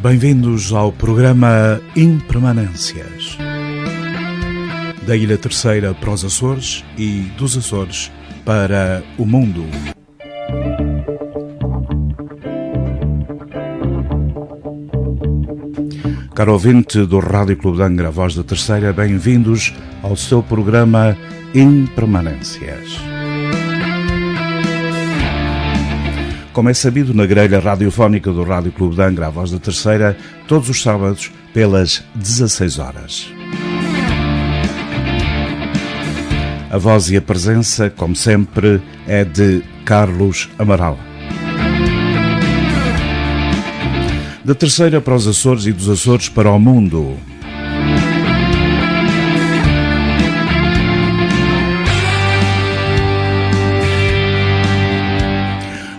Bem-vindos ao programa Impermanências. Da Ilha Terceira para os Açores e dos Açores para o mundo. Caro ouvinte do Rádio Clube de Angra, Voz da Terceira, bem-vindos ao seu programa Impermanências. Como é sabido, na grelha radiofónica do Rádio Clube de Angra, a Voz da Terceira, todos os sábados, pelas 16 horas. A voz e a presença, como sempre, é de Carlos Amaral. Da Terceira para os Açores e dos Açores para o mundo.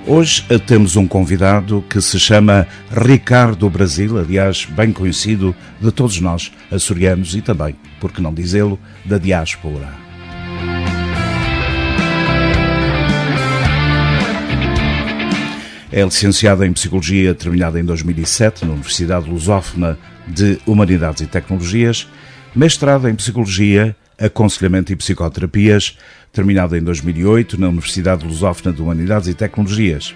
Hoje temos um convidado que se chama Ricardo Brasil, aliás, bem conhecido de todos nós, açorianos e também, por que não dizê-lo, da diáspora. É licenciado em Psicologia, terminada em 2007 na Universidade Lusófona de Humanidades e Tecnologias, mestrado em Psicologia, Aconselhamento e Psicoterapias, terminado em 2008 na Universidade Lusófona de Humanidades e Tecnologias.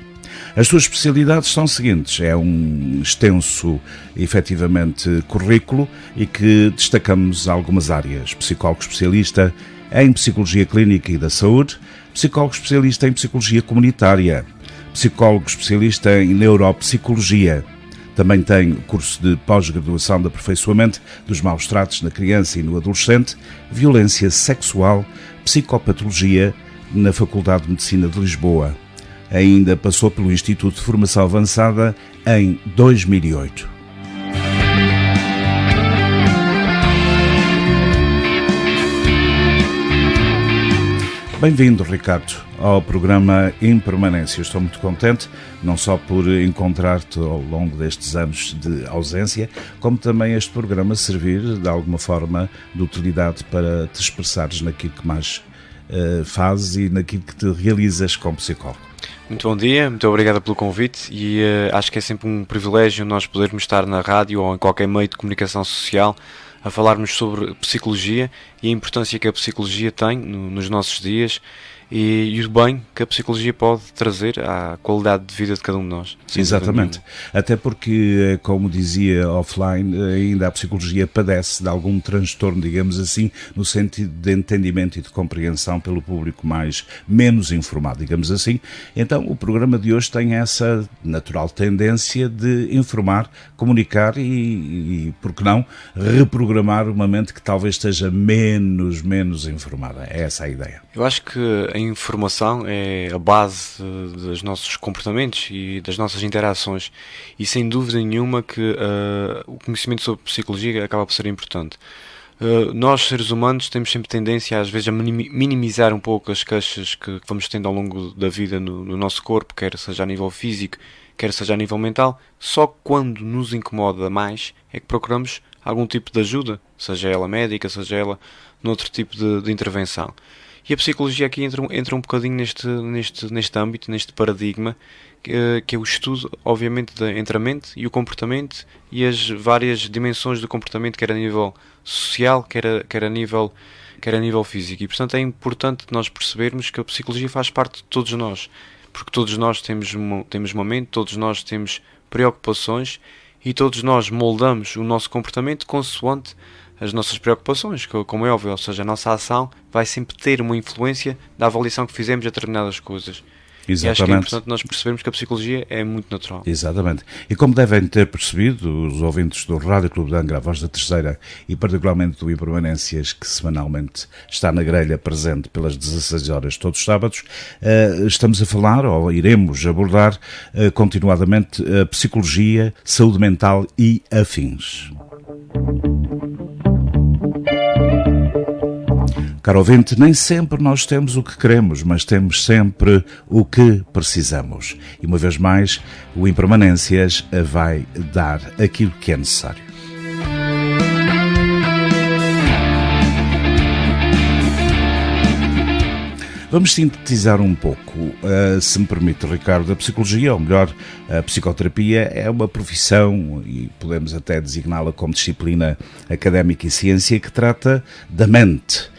As suas especialidades são as seguintes: é um extenso, efetivamente, currículo e que destacamos algumas áreas: psicólogo especialista em Psicologia Clínica e da Saúde, psicólogo especialista em Psicologia Comunitária, psicólogo especialista em Neuropsicologia. Também tem curso de pós-graduação de aperfeiçoamento dos maus tratos na criança e no adolescente, violência sexual, psicopatologia na Faculdade de Medicina de Lisboa. Ainda passou pelo Instituto de Formação Avançada em 2008. Bem-vindo, Ricardo, ao programa Impermanência. Estou muito contente, não só por encontrar-te ao longo destes anos de ausência, como também este programa servir, de alguma forma, de utilidade para te expressares naquilo que mais fazes e naquilo que te realizas como psicólogo. Muito bom dia, muito obrigado pelo convite e acho que é sempre um privilégio nós podermos estar na rádio ou em qualquer meio de comunicação social a falarmos sobre psicologia e a importância que a psicologia tem nos nossos dias e o bem que a psicologia pode trazer à qualidade de vida de cada um de nós. Exatamente. Até porque, como dizia offline, ainda a psicologia padece de algum transtorno, digamos assim, no sentido de entendimento e de compreensão pelo público menos informado, digamos assim. Então, o programa de hoje tem essa natural tendência de informar, comunicar e por que não, reprogramar uma mente que talvez esteja menos informada. É essa a ideia. Eu acho que a informação é a base dos nossos comportamentos e das nossas interações e sem dúvida nenhuma que o conhecimento sobre psicologia acaba por ser importante. Nós, seres humanos, temos sempre tendência às vezes a minimizar um pouco as queixas que vamos tendo ao longo da vida no nosso corpo, quer seja a nível físico, quer seja a nível mental. Só quando nos incomoda mais é que procuramos algum tipo de ajuda, seja ela médica, seja ela noutro tipo de intervenção. E a psicologia aqui entra um bocadinho neste âmbito, neste paradigma, que é o estudo, obviamente, entre a mente e o comportamento e as várias dimensões do comportamento, quer a nível social, quer a nível físico. E, portanto, é importante nós percebermos que a psicologia faz parte de todos nós, porque todos nós temos uma mente, todos nós temos preocupações e todos nós moldamos o nosso comportamento consoante as nossas preocupações, como é óbvio, ou seja, a nossa ação vai sempre ter uma influência da avaliação que fizemos de determinadas coisas. Exatamente. E acho que é importante nós percebermos que a psicologia é muito natural. Exatamente. E como devem ter percebido os ouvintes do Rádio Clube de Angra, a Voz da Terceira, e particularmente do Impermanências, que semanalmente está na grelha presente pelas 16 horas todos os sábados, estamos a falar, ou iremos abordar continuadamente, a psicologia, saúde mental e afins. Caro ouvinte, nem sempre nós temos o que queremos, mas temos sempre o que precisamos. E uma vez mais, o Impermanências vai dar aquilo que é necessário. Vamos sintetizar um pouco, se me permite, Ricardo. A psicologia, ou melhor, a psicoterapia, é uma profissão, e podemos até designá-la como disciplina académica e ciência, que trata da mente,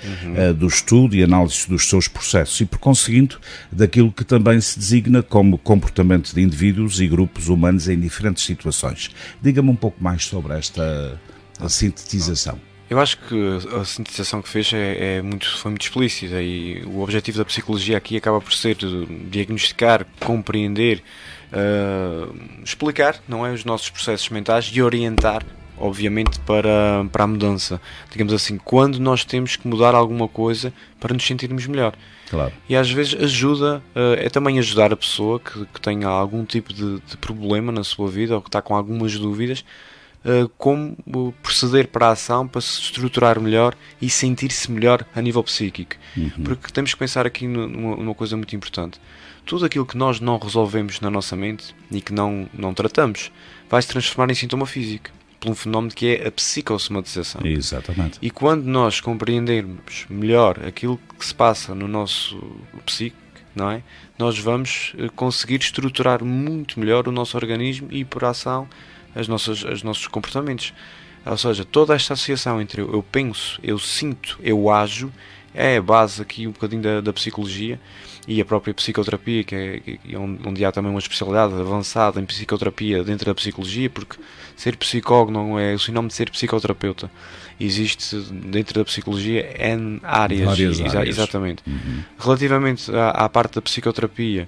do estudo e análise dos seus processos e, por conseguinte, daquilo que também se designa como comportamento de indivíduos e grupos humanos em diferentes situações. Diga-me um pouco mais sobre esta sintetização. Eu acho que a sintetização que fez foi muito explícita, e o objetivo da psicologia aqui acaba por ser diagnosticar, compreender, explicar, não é, os nossos processos mentais e orientar, obviamente, para a mudança. Digamos assim, quando nós temos que mudar alguma coisa para nos sentirmos melhor. Claro. E às vezes ajuda, é também ajudar a pessoa que tenha algum tipo de problema na sua vida ou que está com algumas dúvidas, como proceder para a ação para se estruturar melhor e sentir-se melhor a nível psíquico. Porque temos que pensar aqui numa coisa muito importante. Tudo aquilo que nós não resolvemos na nossa mente e que não tratamos vai se transformar em sintoma físico, por um fenómeno que é a psicossomatização. Exatamente. E quando nós compreendermos melhor aquilo que se passa no nosso psíquico, não é? Nós vamos conseguir estruturar muito melhor o nosso organismo e, por ação, os nossos comportamentos. Ou seja, toda esta associação entre eu penso, eu sinto, eu ajo, é a base aqui um bocadinho da psicologia e a própria psicoterapia, que é onde há também uma especialidade avançada em psicoterapia dentro da psicologia, porque ser psicólogo não é o sinónimo de ser psicoterapeuta. Existe dentro da psicologia N áreas. Várias áreas. Exatamente. Relativamente à parte da psicoterapia,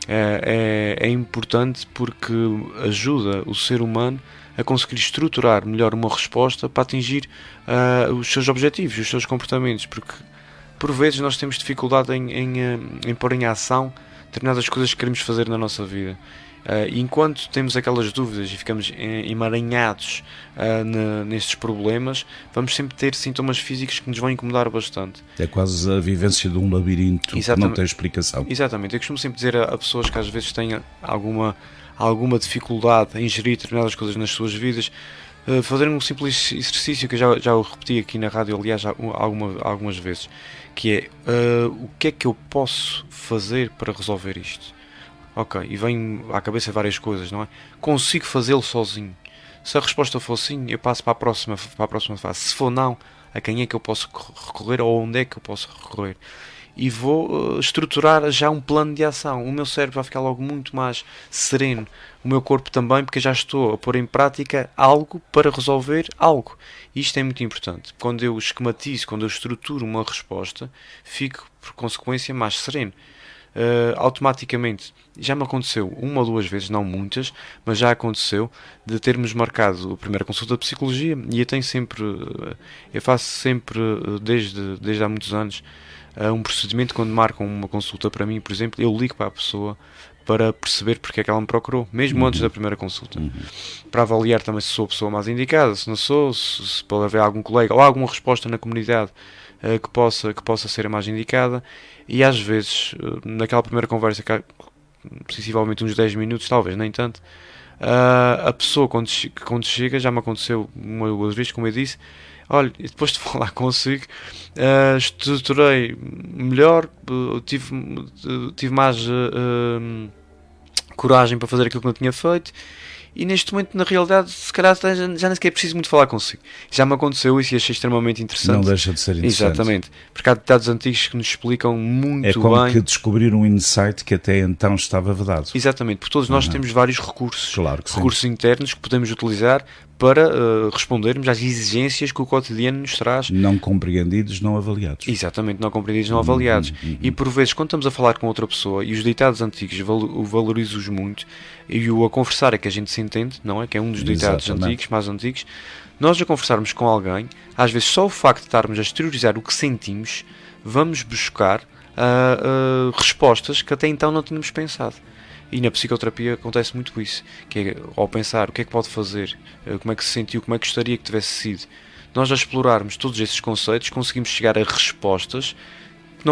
é importante porque ajuda o ser humano a conseguir estruturar melhor uma resposta para atingir os seus objetivos, os seus comportamentos, porque por vezes nós temos dificuldade em pôr em ação determinadas coisas que queremos fazer na nossa vida. E enquanto temos aquelas dúvidas e ficamos emaranhados nestes problemas, vamos sempre ter sintomas físicos que nos vão incomodar bastante. É quase a vivência de um labirinto que não tem explicação. Exatamente. Eu costumo sempre dizer a pessoas que às vezes têm alguma dificuldade em gerir determinadas coisas nas suas vidas, fazer um simples exercício que eu já o repeti aqui na rádio, aliás, algumas vezes, que é o que é que eu posso fazer para resolver isto? Ok, e vem à cabeça várias coisas, não é? Consigo fazê-lo sozinho? Se a resposta for sim, eu passo para a próxima fase. Se for não, a quem é que eu posso recorrer ou onde é que eu posso recorrer? E vou estruturar já um plano de ação. O meu cérebro vai ficar logo muito mais sereno. O meu corpo também, porque já estou a pôr em prática algo para resolver algo. E isto é muito importante. Quando eu esquematizo, quando eu estruturo uma resposta, fico, por consequência, mais sereno. Automaticamente, já me aconteceu uma ou duas vezes, não muitas, mas já aconteceu de termos marcado a primeira consulta de psicologia, e eu faço sempre, desde há muitos anos, um procedimento. Quando marcam uma consulta para mim, por exemplo, eu ligo para a pessoa para perceber porque é que ela me procurou, mesmo antes da primeira consulta, para avaliar também se sou a pessoa mais indicada, se não sou, se pode haver algum colega ou alguma resposta na comunidade que possa ser a mais indicada. E às vezes, naquela primeira conversa, que sensivelmente uns 10 minutos, talvez nem tanto, a pessoa quando chega, já me aconteceu uma ou duas vezes, como eu disse, olha, depois de falar consigo, estruturei melhor, tive mais coragem para fazer aquilo que não tinha feito, e neste momento, na realidade, se calhar já nem sequer preciso muito falar consigo. Já me aconteceu isso e achei extremamente interessante. Não deixa de ser interessante. Exatamente. Porque há ditados antigos que nos explicam muito bem. É como que descobrir um insight que até então estava vedado. Exatamente, porque todos nós temos vários recursos. Claro que recursos sim. internos que podemos utilizar para respondermos às exigências que o cotidiano nos traz. Não compreendidos, não avaliados. Exatamente, não compreendidos, não avaliados. E por vezes, quando estamos a falar com outra pessoa, e os ditados antigos valorizo-os muito, e o a conversar é que a gente se entende, não é? Que é um dos ditados antigos, mais antigos. Nós a conversarmos com alguém, às vezes só o facto de estarmos a exteriorizar o que sentimos, vamos buscar respostas que até então não tínhamos pensado. E na psicoterapia acontece muito isso, que é ao pensar o que é que pode fazer, como é que se sentiu, como é que gostaria que tivesse sido. Nós a explorarmos todos esses conceitos conseguimos chegar a respostas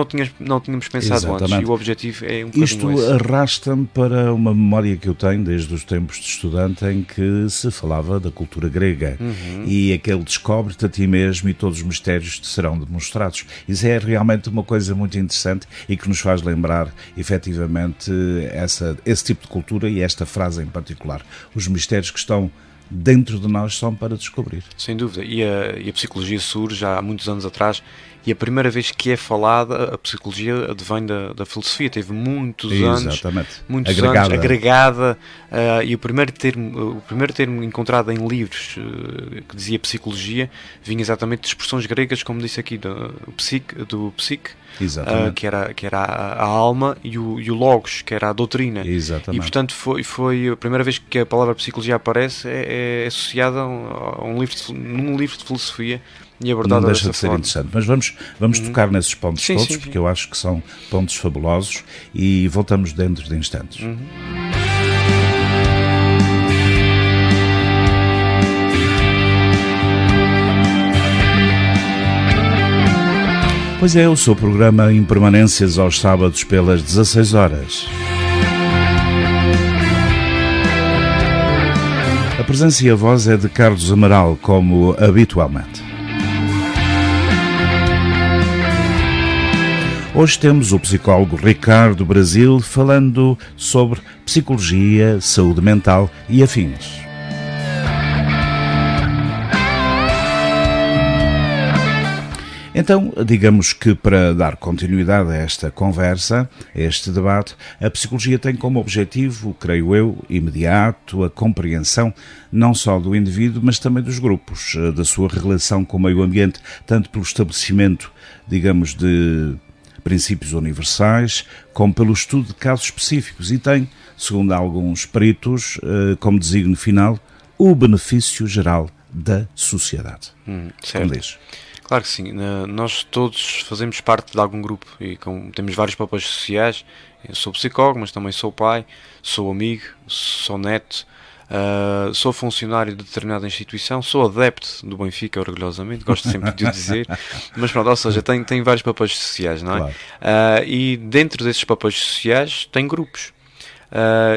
que não tínhamos pensado antes, e o objetivo é um bocadinho Isto esse. arrasta-me para uma memória que eu tenho desde os tempos de estudante em que se falava da cultura grega e aquele descobre-te a ti mesmo e todos os mistérios te serão demonstrados. Isso é realmente uma coisa muito interessante e que nos faz lembrar efetivamente esse tipo de cultura e esta frase em particular. Os mistérios que estão dentro de nós são para descobrir. Sem dúvida, e a psicologia surge há muitos anos atrás, e a primeira vez que é falada, a psicologia advém da filosofia, teve muitos anos agregada, e o primeiro termo encontrado em livros que dizia psicologia vinha exatamente de expressões gregas, como disse aqui, do psique, que era a alma, e o logos, que era a doutrina. Exatamente. E portanto foi a primeira vez que a palavra psicologia aparece, é associada num livro de filosofia e abordada não deixa dessa de ser forma. interessante. Mas vamos tocar nesses pontos todos, porque eu acho que são pontos fabulosos, e voltamos dentro de instantes. Pois é, o seu programa em permanências aos sábados pelas 16 horas. A presença e a voz é de Carlos Amaral, como habitualmente. Hoje temos o psicólogo Ricardo Brasil falando sobre psicologia, saúde mental e afins. Então, digamos que para dar continuidade a esta conversa, a este debate, a psicologia tem como objetivo, creio eu, imediato, a compreensão não só do indivíduo, mas também dos grupos, da sua relação com o meio ambiente, tanto pelo estabelecimento, digamos, de princípios universais, como pelo estudo de casos específicos, e tem, segundo alguns peritos, como desígnio final, o benefício geral da sociedade. Certo. Como diz? Claro que sim, nós todos fazemos parte de algum grupo e temos vários papéis sociais. Eu sou psicólogo, mas também sou pai, sou amigo, sou neto, sou funcionário de determinada instituição, sou adepto do Benfica, orgulhosamente, gosto sempre de o dizer, mas pronto, ou seja, tenho vários papéis sociais, não é? Claro. E dentro desses papéis sociais tem grupos.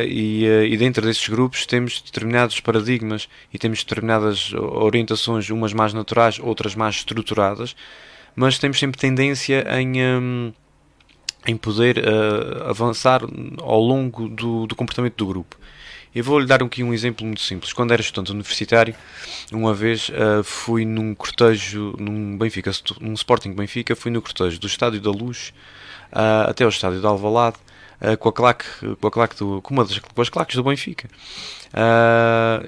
E dentro desses grupos temos determinados paradigmas e temos determinadas orientações, umas mais naturais, outras mais estruturadas, mas temos sempre tendência em poder avançar ao longo do comportamento do grupo. Eu vou-lhe dar aqui um exemplo muito simples. Quando era estudante universitário, uma vez fui num cortejo, num Sporting Benfica, fui no cortejo do Estádio da Luz até ao Estádio de Alvalade, com as claques do Benfica.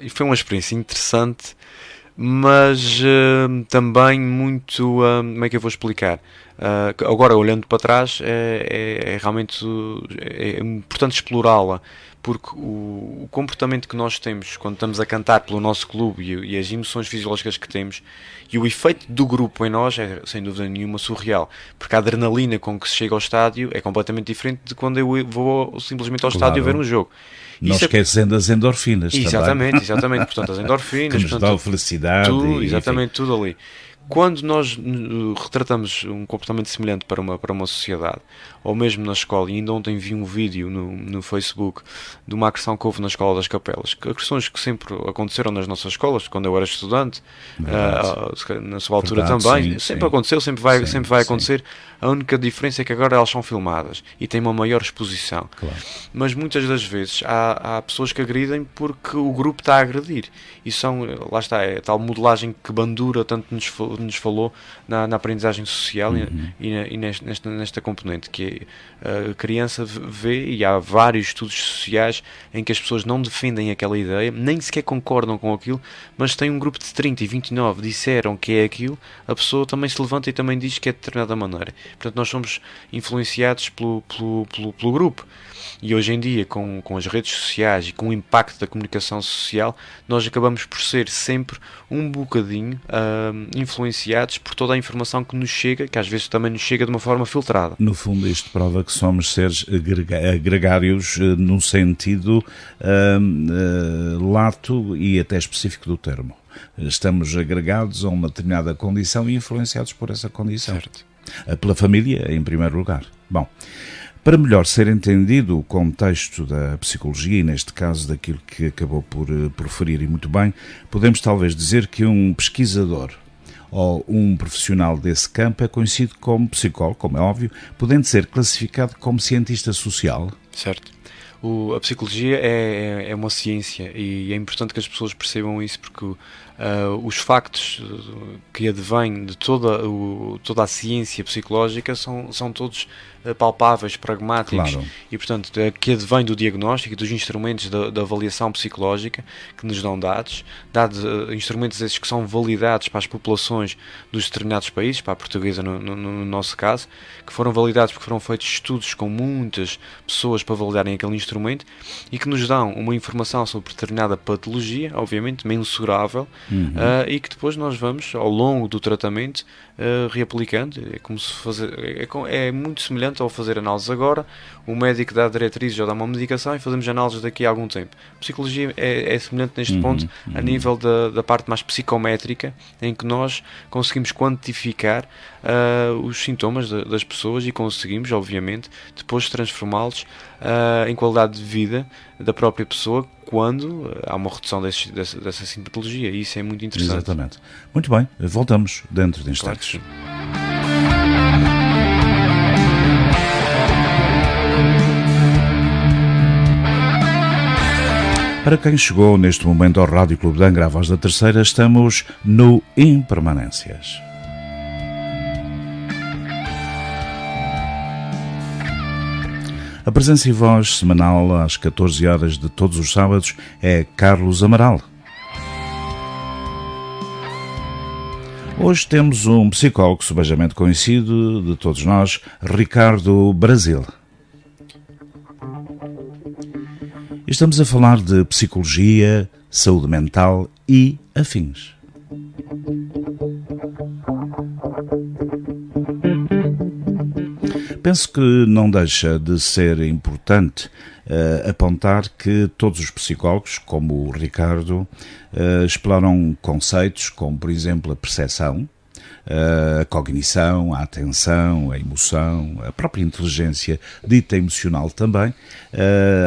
E foi uma experiência interessante, mas também muito... como é que eu vou explicar? Agora, olhando para trás, realmente importante explorá-la, porque o comportamento que nós temos quando estamos a cantar pelo nosso clube e as emoções fisiológicas que temos e o efeito do grupo em nós é, sem dúvida nenhuma, surreal, porque a adrenalina com que se chega ao estádio é completamente diferente de quando eu vou simplesmente ao estádio ver um jogo. Não esquecendo as endorfinas. Exatamente, portanto as endorfinas, que nos dão felicidade. Tudo ali. Quando nós retratamos um comportamento semelhante para uma sociedade, ou mesmo na escola, e ainda ontem vi um vídeo no Facebook de uma agressão que houve na Escola das Capelas, agressões que sempre aconteceram nas nossas escolas, quando eu era estudante, na sua altura também, sempre aconteceu, sempre vai acontecer. A única diferença é que agora elas são filmadas e têm uma maior exposição. Claro. Mas muitas das vezes há pessoas que agridem porque o grupo está a agredir. E lá está, é a tal modelagem que Bandura tanto nos falou na aprendizagem social e nesta componente, que a criança vê, e há vários estudos sociais em que as pessoas não defendem aquela ideia, nem sequer concordam com aquilo, mas tem um grupo de 30 e 29 disseram que é aquilo, a pessoa também se levanta e também diz que é de determinada maneira. Portanto, nós somos influenciados pelo grupo. E hoje em dia, com as redes sociais e com o impacto da comunicação social, nós acabamos por ser sempre um bocadinho influenciados por toda a informação que nos chega, que às vezes também nos chega de uma forma filtrada. No fundo, isto prova que somos seres gregários num sentido lato e até específico do termo. Estamos agregados a uma determinada condição e influenciados por essa condição. Certo. Pela família, em primeiro lugar. Bom, para melhor ser entendido o contexto da psicologia, e neste caso daquilo que acabou por referir e muito bem, podemos talvez dizer que um pesquisador ou um profissional desse campo é conhecido como psicólogo, como é óbvio, podendo ser classificado como cientista social. Certo. A psicologia é uma ciência e é importante que as pessoas percebam isso, porque os factos que advêm de toda a ciência psicológica são todos palpáveis, pragmáticos, Claro. e portanto que advém do diagnóstico e dos instrumentos da avaliação psicológica que nos dão dados instrumentos esses que são validados para as populações dos determinados países, para a portuguesa no nosso caso, que foram validados porque foram feitos estudos com muitas pessoas para validarem aquele instrumento e que nos dão uma informação sobre determinada patologia, obviamente mensurável, e que depois nós vamos, ao longo do tratamento, reaplicando. É como se é muito semelhante ao fazer análises agora. O médico dá diretrizes ou dá uma medicação e fazemos análises daqui a algum tempo. A psicologia é semelhante neste ponto, a nível da parte mais psicométrica, em que nós conseguimos quantificar os sintomas das pessoas e conseguimos, obviamente, depois transformá-los em qualidade de vida da própria pessoa quando há uma redução dessa sintomatologia, e isso é muito interessante. Exatamente. Muito bem, voltamos dentro de Claro que instantes. sim. Para quem chegou neste momento ao Rádio Clube de Angra, a Voz da Terceira, estamos no Impermanências. A presença e voz semanal às 14 horas de todos os sábados é Carlos Amaral. Hoje temos um psicólogo subejamente conhecido de todos nós, Ricardo Brasil. Estamos a falar de psicologia, saúde mental e afins. Penso que não deixa de ser importante apontar que todos os psicólogos, como o Ricardo, exploram conceitos como, por exemplo, a percepção, a cognição, a atenção, a emoção, a própria inteligência dita emocional também,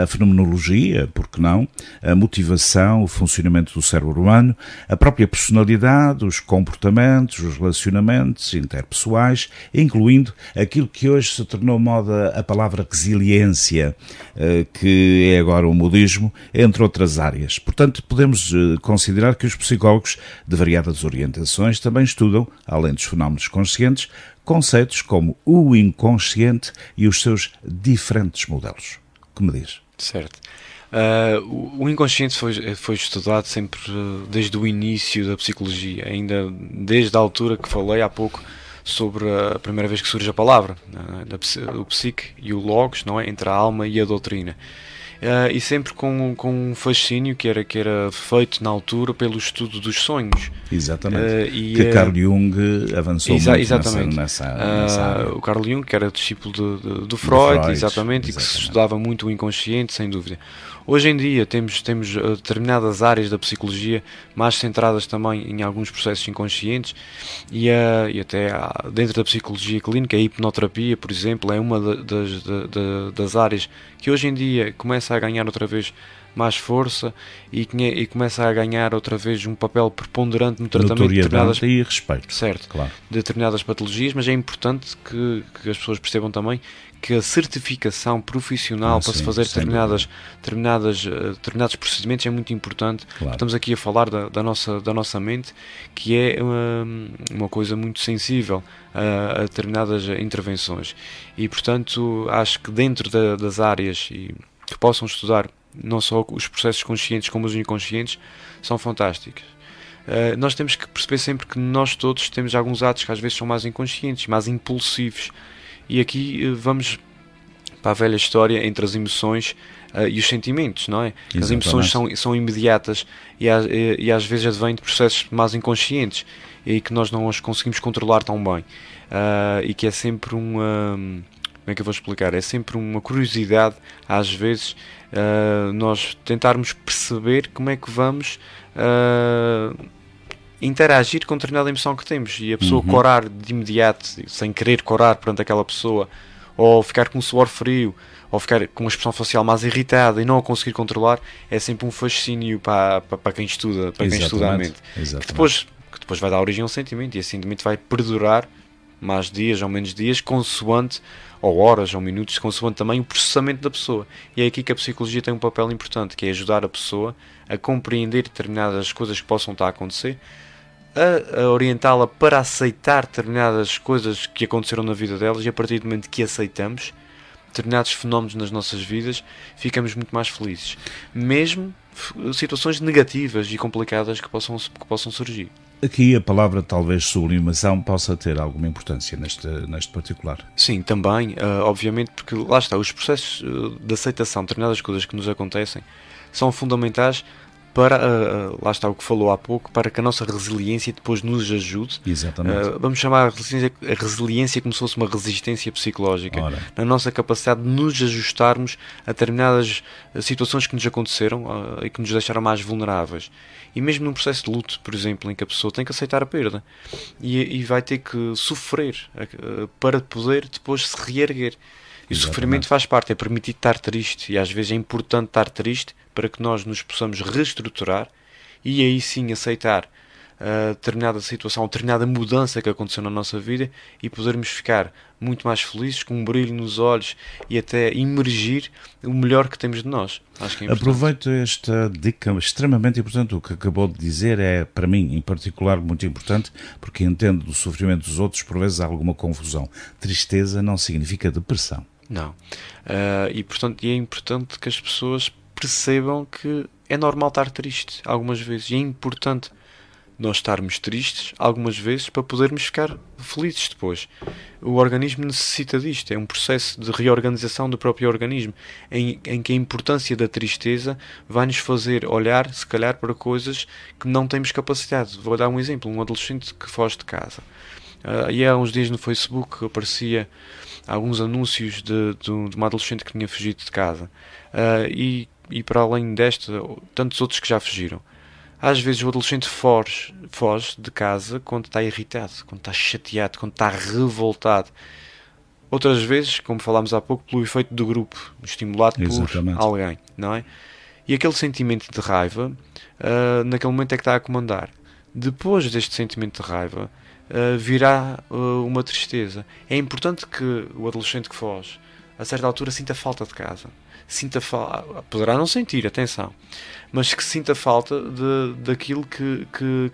a fenomenologia, por que não, a motivação, o funcionamento do cérebro humano, a própria personalidade, os comportamentos, os relacionamentos interpessoais, incluindo aquilo que hoje se tornou moda, a palavra resiliência, que é agora um modismo, entre outras áreas. Portanto, podemos considerar que os psicólogos de variadas orientações também estudam, além dos fenómenos conscientes, conceitos como o inconsciente e os seus diferentes modelos. Que me diz? Certo. O inconsciente foi estudado sempre desde o início da psicologia, ainda desde a altura que falei há pouco sobre a primeira vez que surge a palavra, o psique e o logos, não é? Entre a alma e a doutrina. E sempre com um fascínio que era feito na altura pelo estudo dos sonhos. Exatamente. Que Carl Jung avançou muito nessa área. O Carl Jung, que era discípulo do Freud, exatamente, e que se estudava muito o inconsciente, sem dúvida. Hoje em dia temos determinadas áreas da psicologia mais centradas também em alguns processos inconscientes e até dentro da psicologia clínica, a hipnoterapia, por exemplo, é uma das áreas que hoje em dia começa a ganhar outra vez mais força e começa a ganhar outra vez um papel preponderante no tratamento de determinadas, e respeito, certo, claro, de determinadas patologias, mas é importante que as pessoas percebam também que a certificação profissional para se fazer determinados procedimentos é muito importante. Claro. Estamos aqui a falar da nossa mente, que é uma coisa muito sensível a determinadas intervenções. E, portanto, acho que dentro das áreas que possam estudar não só os processos conscientes como os inconscientes, são fantásticos. Nós temos que perceber sempre que nós todos temos alguns atos que às vezes são mais inconscientes, mais impulsivos. E aqui vamos para a velha história entre as emoções e os sentimentos, não é? Exatamente. As emoções são imediatas e às vezes advêm de processos mais inconscientes e que nós não os conseguimos controlar tão bem. E que é sempre como é que eu vou explicar? É sempre uma curiosidade, às vezes, nós tentarmos perceber como é que vamos interagir com determinada emoção que temos, e a pessoa corar de imediato, sem querer corar perante aquela pessoa, ou ficar com um suor frio, ou ficar com uma expressão facial mais irritada e não a conseguir controlar, é sempre um fascínio para quem estuda, para quem estuda a mente. Que depois vai dar origem a um sentimento, e esse sentimento vai perdurar mais dias ou menos dias, consoante, ou horas ou minutos, consoante também o processamento da pessoa. E é aqui que a psicologia tem um papel importante, que é ajudar a pessoa a compreender determinadas coisas que possam estar a acontecer, a orientá-la para aceitar determinadas coisas que aconteceram na vida delas, e a partir do momento que aceitamos determinados fenómenos nas nossas vidas, ficamos muito mais felizes. Mesmo situações negativas e complicadas que possam surgir. Aqui a palavra, talvez, sublimação possa ter alguma importância neste particular. Sim, também, obviamente, porque lá está, os processos de aceitação de determinadas coisas que nos acontecem são fundamentais para, lá está o que falou há pouco, para que a nossa resiliência depois nos ajude. Exatamente. Vamos chamar a resiliência como se fosse uma resistência psicológica. Na nossa capacidade de nos ajustarmos a determinadas situações que nos aconteceram e que nos deixaram mais vulneráveis. E mesmo num processo de luto, por exemplo, em que a pessoa tem que aceitar a perda e vai ter que sofrer para poder depois se reerguer. E o sofrimento faz parte, é permitir estar triste, e às vezes é importante estar triste para que nós nos possamos reestruturar e aí sim aceitar determinada situação, determinada mudança que aconteceu na nossa vida, e podermos ficar muito mais felizes, com um brilho nos olhos, e até emergir o melhor que temos de nós. Acho que é importante. Aproveito esta dica extremamente importante. O que acabou de dizer é, para mim, em particular, muito importante, porque entendo do sofrimento dos outros, por vezes há alguma confusão. Tristeza não significa depressão. Não. E, portanto, é importante que as pessoas percebam que é normal estar triste algumas vezes, e é importante nós estarmos tristes algumas vezes para podermos ficar felizes depois. O organismo necessita disto, é um processo de reorganização do próprio organismo, em que a importância da tristeza vai nos fazer olhar, se calhar, para coisas que não temos capacidade. Vou dar um exemplo: um adolescente que foge de casa. E há uns dias no Facebook aparecia alguns anúncios de uma adolescente que tinha fugido de casa, e para além desta, tantos outros que já fugiram. Às vezes o adolescente foge de casa quando está irritado, quando está chateado, quando está revoltado. Outras vezes, como falámos há pouco, pelo efeito do grupo, estimulado por alguém, não é? E aquele sentimento de raiva, naquele momento é que está a comandar. Depois deste sentimento de raiva, virá uma tristeza. É importante que o adolescente que foge, a certa altura, sinta falta de casa. Poderá não sentir, atenção, mas que sinta falta daquilo que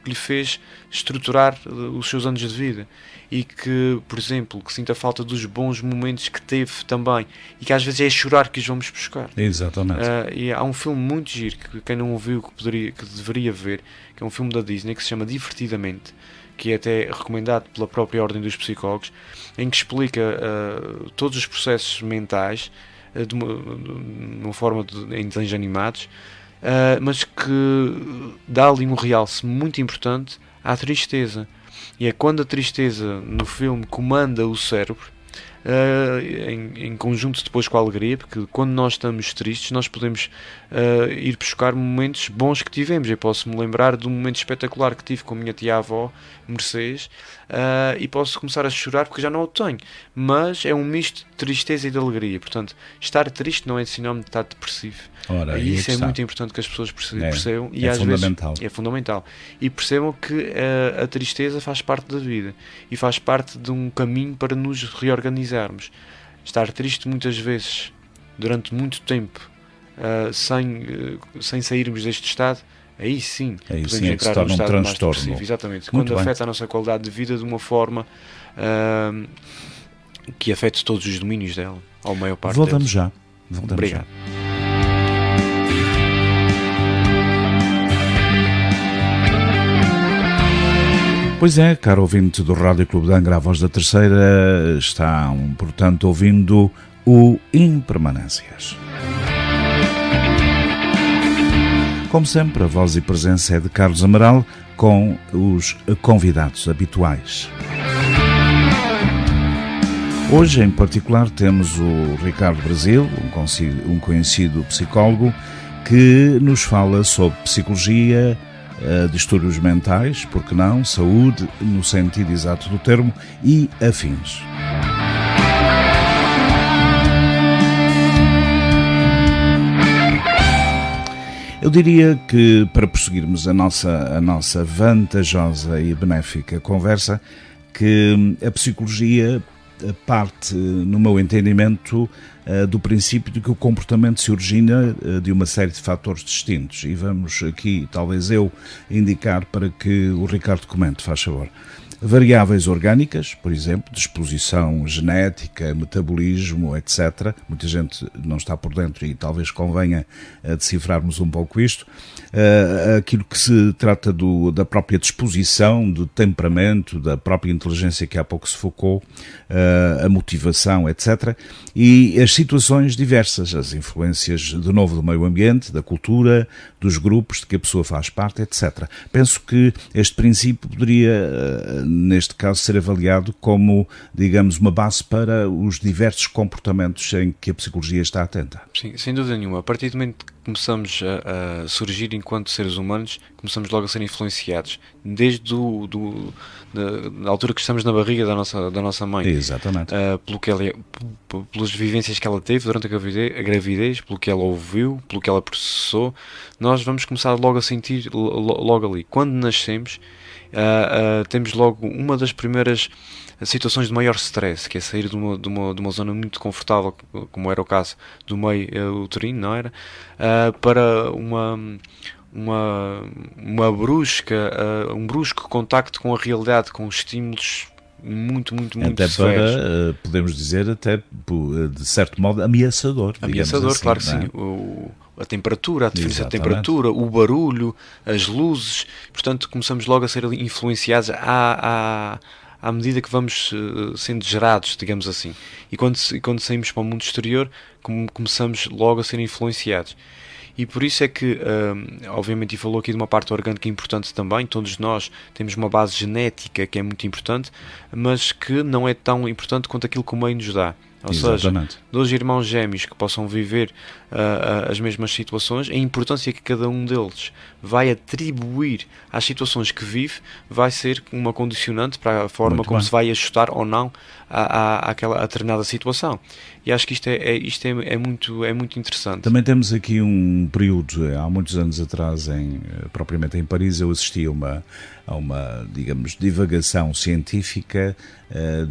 lhe fez estruturar os seus anos de vida, e que, por exemplo, que sinta falta dos bons momentos que teve também, e que às vezes é chorar que os vamos buscar. Exatamente. E há um filme muito giro que quem não ouviu que deveria ver, que é um filme da Disney que se chama Divertidamente, que é até recomendado pela própria Ordem dos Psicólogos, em que explica todos os processos mentais de uma forma em desenhos animados, mas que dá ali um realce muito importante à tristeza. E é quando a tristeza no filme comanda o cérebro, em conjunto depois com a alegria, porque quando nós estamos tristes nós podemos ir buscar momentos bons que tivemos. Eu posso me lembrar de um momento espetacular que tive com a minha tia-avó Mercedes, e posso começar a chorar porque já não o tenho, mas é um misto de tristeza e de alegria. Portanto, estar triste não é sinónimo de estar depressivo. E isso é muito importante que as pessoas percebam, e às fundamental. Vezes é fundamental, e percebam que a tristeza faz parte da vida e faz parte de um caminho para nos reorganizarmos. Estar triste muitas vezes durante muito tempo, sem sairmos deste estado, aí sim podemos entrar num estado mais depressivo. Exatamente. Quando afeta a nossa qualidade de vida de uma forma que afeta todos os domínios dela, ou a maior parte deles. Voltamos já. Obrigado. Pois é, caro ouvinte do Rádio Clube de Angra, a voz da Terceira, está, portanto, ouvindo o Impermanências. Como sempre, a voz e presença é de Carlos Amaral, com os convidados habituais. Hoje, em particular, temos o Ricardo Brasil, um conhecido psicólogo, que nos fala sobre psicologia, distúrbios mentais, porque não, saúde no sentido exato do termo e afins. Eu diria que, para prosseguirmos a nossa vantajosa e benéfica conversa, que a psicologia parte, no meu entendimento, do princípio de que o comportamento se origina de uma série de fatores distintos. E vamos aqui, talvez eu, indicar para que o Ricardo comente, faz favor. Variáveis orgânicas, por exemplo, disposição genética, metabolismo, etc. Muita gente não está por dentro e talvez convenha decifrarmos um pouco isto. Aquilo que se trata da própria disposição, do temperamento, da própria inteligência que há pouco se focou, a motivação, etc. E as situações diversas, as influências, de novo, do meio ambiente, da cultura, dos grupos de que a pessoa faz parte, etc. Penso que este princípio poderia, neste caso, ser avaliado como, digamos, uma base para os diversos comportamentos em que a psicologia está atenta. Sim, sem dúvida nenhuma. A partir do momento que começamos a surgir enquanto seres humanos, começamos logo a ser influenciados, desde da altura que estamos na barriga da nossa mãe. Exatamente. Pelas vivências que ela teve durante a gravidez, pelo que ela ouviu, pelo que ela processou, nós vamos começar logo a sentir, logo ali. Quando nascemos, temos logo uma das primeiras situações de maior stress, que é sair de uma zona muito confortável, como era o caso do meio uterino, não era? Para um brusco contacto com a realidade, com estímulos muito até severos. Para, podemos dizer, até de certo modo, ameaçador. Ameaçador, assim, claro que é? sim. A temperatura, a diferença de Exatamente. temperatura, o barulho, as luzes. Portanto, começamos logo a ser influenciados à medida que vamos sendo gerados, digamos assim. E quando saímos para o mundo exterior, começamos logo a ser influenciados. E por isso é que, obviamente, e falou aqui de uma parte orgânica importante também, todos nós temos uma base genética que é muito importante, mas que não é tão importante quanto aquilo que o meio nos dá. Ou Exatamente. seja, dois irmãos gêmeos que possam viver as mesmas situações, a importância que cada um deles vai atribuir às situações que vive vai ser uma condicionante para a forma como se vai ajustar ou não a determinada situação. E acho que isto é muito interessante. Também temos aqui um período, há muitos anos atrás, propriamente em Paris, eu assisti a uma, digamos, divagação científica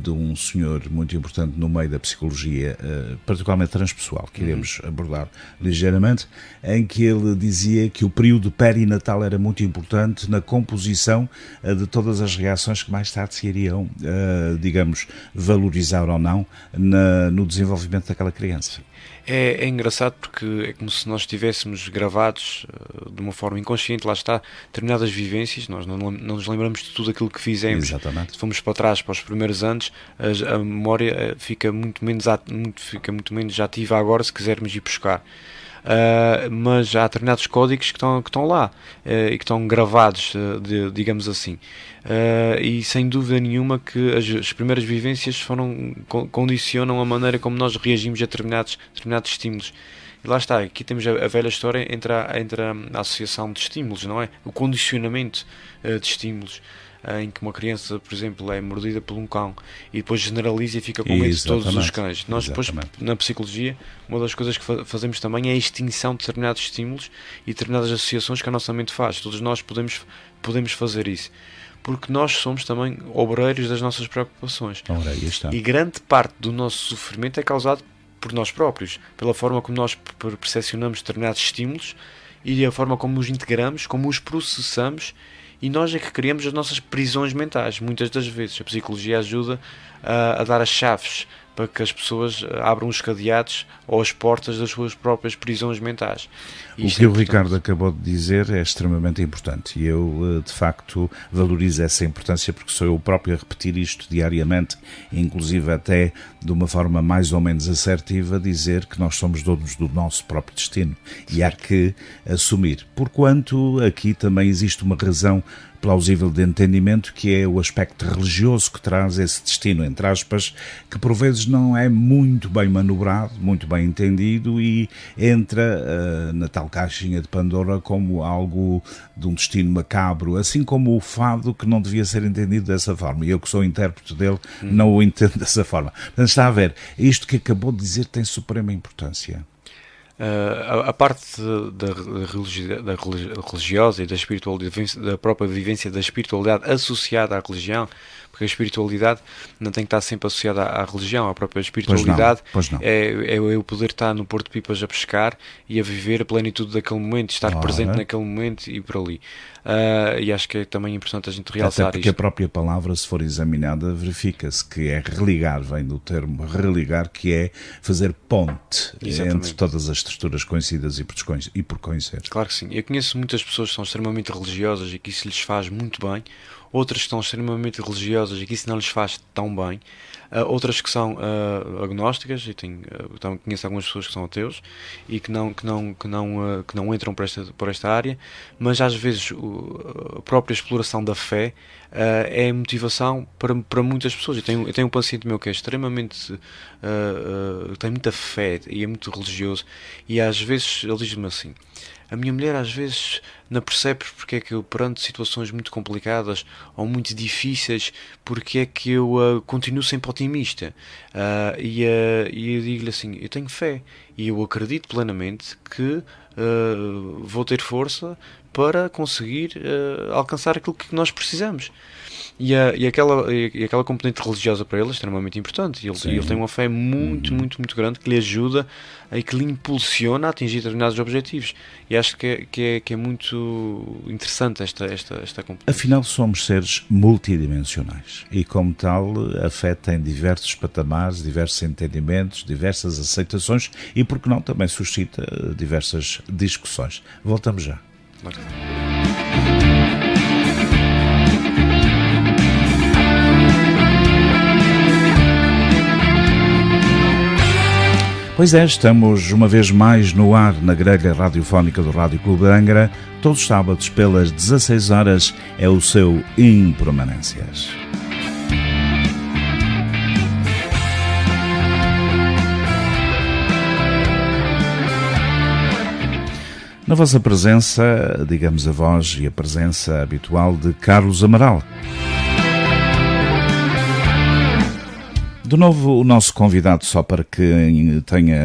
de um senhor muito importante no meio da psicologia, particularmente transpessoal, que iremos abordar ligeiramente, em que ele dizia que o período perinatal era muito importante na composição de todas as reações que mais tarde se iriam, digamos, valorizar ou não no desenvolvimento daquela criança. É engraçado porque é como se nós estivéssemos gravados de uma forma inconsciente, lá está, determinadas vivências, nós não nos lembramos de tudo aquilo que fizemos. Exatamente. Se fomos para trás, para os primeiros anos, a memória fica muito menos ativa agora, se quisermos ir buscar. Mas há determinados códigos que estão lá e que estão gravados, digamos assim. E sem dúvida nenhuma que as primeiras vivências condicionam a maneira como nós reagimos a determinados estímulos. E lá está, aqui temos a velha história entre a associação de estímulos, não é? O condicionamento de estímulos. Em que uma criança, por exemplo, é mordida por um cão e depois generaliza e fica com medo de todos os cães. Nós depois, na psicologia, uma das coisas que fazemos também é a extinção de determinados estímulos e determinadas associações que a nossa mente faz. Todos nós podemos fazer isso. Porque nós somos também obreiros das nossas preocupações. Ora, aí está. E grande parte do nosso sofrimento é causado por nós próprios, pela forma como nós percepcionamos determinados estímulos e a forma como os integramos, como os processamos. E nós é que criamos as nossas prisões mentais. Muitas das vezes a psicologia ajuda a dar as chaves para que as pessoas abram os cadeados ou as portas das suas próprias prisões mentais. O que o Ricardo acabou de dizer é extremamente importante e eu, de facto, valorizo essa importância porque sou eu próprio a repetir isto diariamente, inclusive até de uma forma mais ou menos assertiva, dizer que nós somos donos do nosso próprio destino e há que assumir. Porquanto aqui também existe uma razão plausível de entendimento, que é o aspecto religioso que traz esse destino, entre aspas, que por vezes não é muito bem manobrado, muito bem entendido e entra na tal caixinha de Pandora como algo de um destino macabro, assim como o fado, que não devia ser entendido dessa forma. E eu, que sou intérprete dele, não o entendo dessa forma. Portanto, está a ver, isto que acabou de dizer tem suprema importância. A parte da religiosa e da espiritualidade, da própria vivência da espiritualidade associada à religião, porque a espiritualidade não tem que estar sempre associada à religião. A própria espiritualidade pois não. É o poder estar no Porto de Pipas a pescar e a viver a plenitude daquele momento, estar presente naquele momento e por ali. E acho que é também importante a gente realçar até porque isto. A própria palavra, se for examinada, verifica-se que é religar, vem do termo religar, que é fazer ponte entre todas as estruturas conhecidas e por conhecer. Claro que sim. Eu conheço muitas pessoas que são extremamente religiosas e que isso lhes faz muito bem, outras que são extremamente religiosas e que isso não lhes faz tão bem, outras que são agnósticas, e conheço algumas pessoas que são ateus e que não entram por esta área, mas às vezes a própria exploração da fé é motivação para muitas pessoas. Eu tenho um paciente meu que é extremamente tem muita fé e é muito religioso, e às vezes ele diz-me assim: a minha mulher às vezes não percebe porque é que eu, perante situações muito complicadas ou muito difíceis, porque é que eu continuo sempre otimista. E eu digo-lhe assim: eu tenho fé e eu acredito plenamente que vou ter força para conseguir alcançar aquilo que nós precisamos. E aquela componente religiosa para ele é extremamente importante. Ele tem uma fé muito grande que lhe ajuda e que lhe impulsiona a atingir determinados objetivos. E acho que é muito interessante esta componente. Afinal, somos seres multidimensionais e, como tal, a fé tem diversos patamares, diversos entendimentos, diversas aceitações e, por que não, também suscita diversas discussões. Voltamos já. Claro. Pois é, estamos uma vez mais no ar na grelha radiofónica do Rádio Clube de Angra. Todos os sábados pelas 16 horas é o seu Impermanências. Na vossa presença, digamos a voz e a presença habitual de Carlos Amaral. De novo, o nosso convidado, só para que tenha,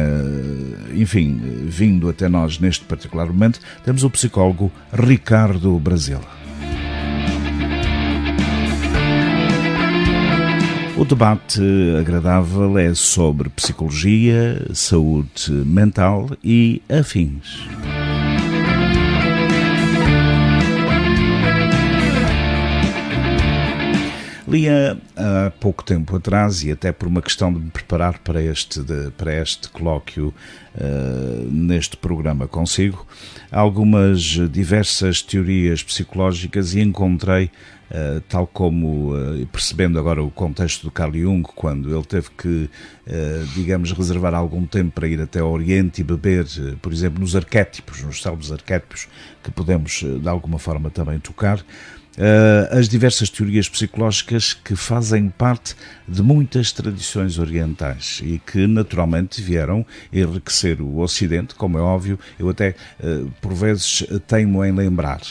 enfim, vindo até nós neste particular momento, temos o psicólogo Ricardo Brasil. O debate agradável é sobre psicologia, saúde mental e afins. Lia há pouco tempo atrás, e até por uma questão de me preparar para este colóquio neste programa consigo, algumas diversas teorias psicológicas e encontrei, tal como percebendo agora o contexto do Carl Jung, quando ele teve que, digamos, reservar algum tempo para ir até ao Oriente e beber, por exemplo, nos arquétipos, nos célebres arquétipos que podemos de alguma forma também tocar, as diversas teorias psicológicas que fazem parte de muitas tradições orientais e que naturalmente vieram enriquecer o Ocidente, como é óbvio. Eu até por vezes teimo em lembrar,